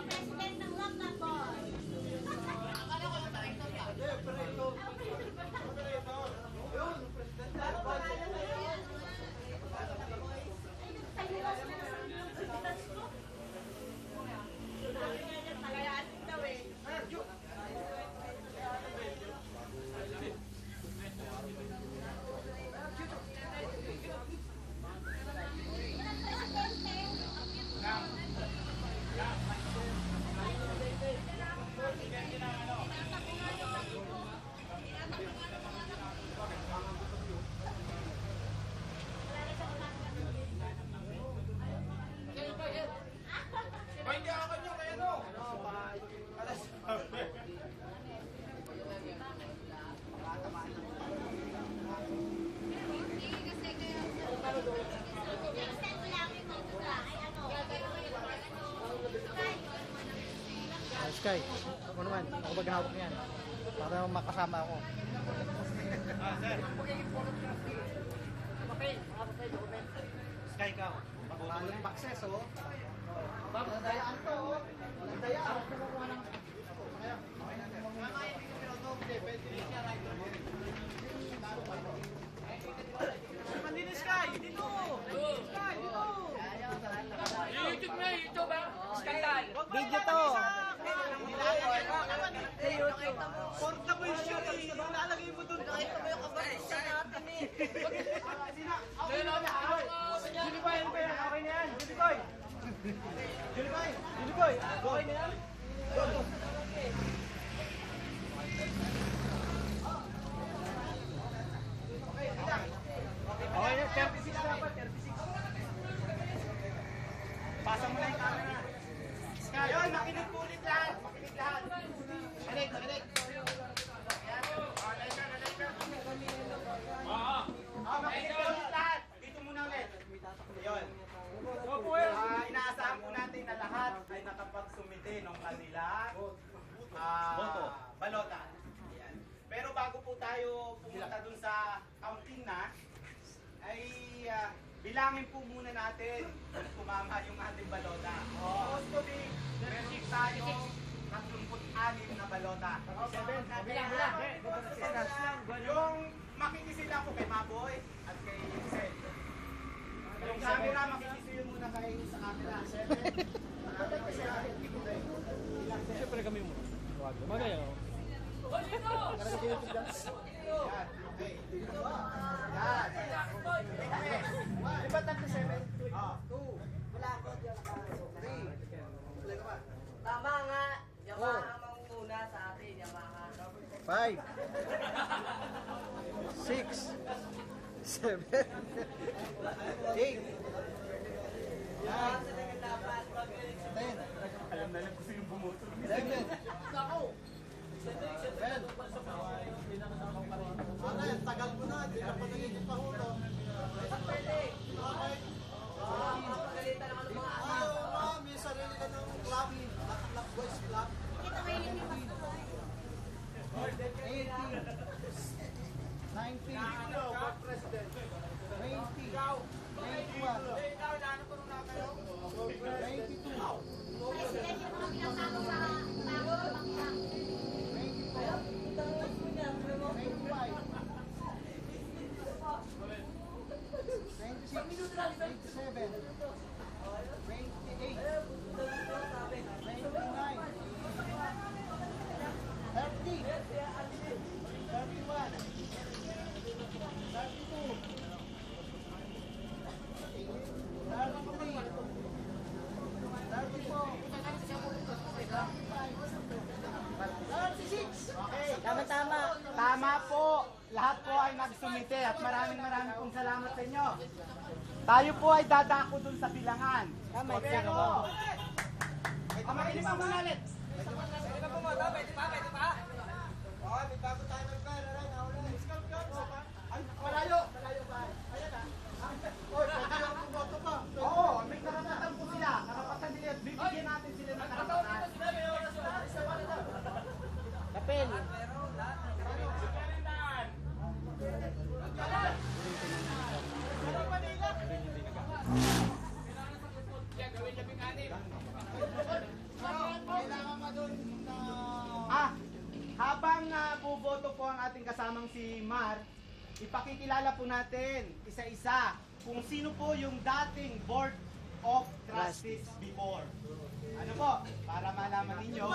president ng Lockdown Boy. Akala ko director ka. Sky, ako naman, ako maghahawak niyan para makasama ako. Sky ka, walang access oh. Dayaan to oh. Dayaan. Mandini Sky, dito! Sky, dito! YouTube na, YouTube ha? Skandal! Video to! Portable siya eh. Ilalagay mo doon. Nakita mo yung kabarisa natin eh. Julikoy, ano ba yan? Okay na yan? Julikoy! Julikoy! Julikoy! Okay na yan? Go, go! Okay na, 36 dapat, 36. Pasa mo na yung camera. Yun, makinig po ulit lahat. Makinig lahat. Makinig, makinig. Makinig po ulit lahat. Dito muna ulit. Yun. Inaasahan po natin na lahat ay nakapagsumite ng kanilang balota. Ayan. Pero bago po tayo pumunta dun sa counting na, ay bilangin po muna natin kung tumama yung ating balota. Supposed to be, meron tayo 36 na balota. Yung makikisil ako kay Maboy at kay Sel. Yung camera, makikisil muna kayo sa camera. Siyempre kami mo. Magayo. Yan, okay. Yan. Di ba 37? 2. Wala ako dyan naka-3. Tama nga. Yamaha ang muna sa atin, Yamaha. 5 6 7 8 Yan, talaga dapat. 10 Alam na lang kung sino bumuto. 11 Ako! 12 Tagal mo na. Hindi na pa nagiging pahulo. Pwede. Pagalitan naman ng mga anak. Ayaw nga. May sarili ka ng club. Black Boys Club. Kita kayo ni Pastor. 18 19 President. 20 21 22 President yung mga pinasama sa bago ng bangsa. 36. Okay. Tama-tama. Tama po. Lahat po ay nagsumite at maraming pong salamat sa inyo. Tayo po ay dadako dun sa bilangan. Tama, Okay, ikaw. ano? Makinig pa muna ulit. Pwede pa? Oo, may bago tayo ng pera. Ay, malayo. Malayo ba? Ayan ah. Oy, pwede lang bumoto pa. Oo, may karapatan po sila. Karapatan nila. Bibigyan natin sila ng karapatan. Kapel. Gawin labing ating kasamang si Mar, ipakikilala po natin isa-isa kung sino po yung dating Board of Trustees before. Ano po? Para malaman ninyo.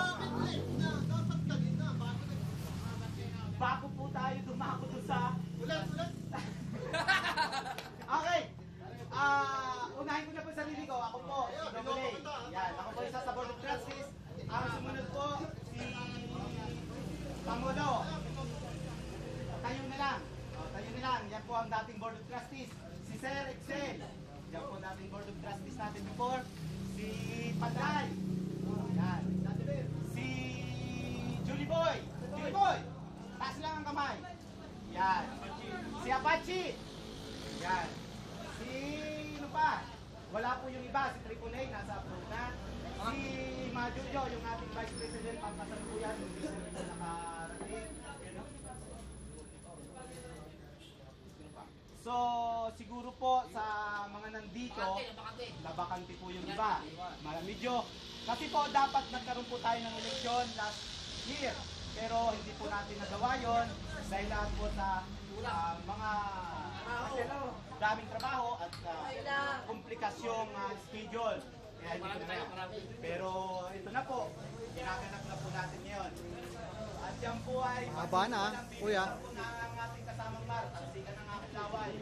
Bago po tayo dumako doon sa... Okay. Unahin ko na po sarili ko. Ako po, si Domole. Yan, ako po isa sa Board of Trustees. Ang sumunod po, si Pangulo. Tayo na lang. Tayo na lang. Yan po ang dating Board of Trustees. Si Sir Excel. Yan po dating Board of Trustees natin before. Si Panday. Yan. Si Julie Boy. Julie Boy. Taas lang ang kamay. Yan. Si Apache. Yan. Si ano pa? Wala po yung iba. Si Triple A nasa abroad na. Si Majujo, yung ating Vice President, pagkasalukuyan, hindi po nakarating. So, siguro po sa mga nandito, nabakante po yung iba. Medyo, kasi po dapat nagkaroon po tayo ng eleksyon last year. Pero hindi po natin nagawa yon dahil lahat po sa mga daming trabaho at komplikasyong schedule. Kaya hindi po na. Pero ito na po, ginaganap na po natin ngayon. At yan po ay Haba na, kuya. po na ang ating kasamang Mar. Ang siga ng aking laway.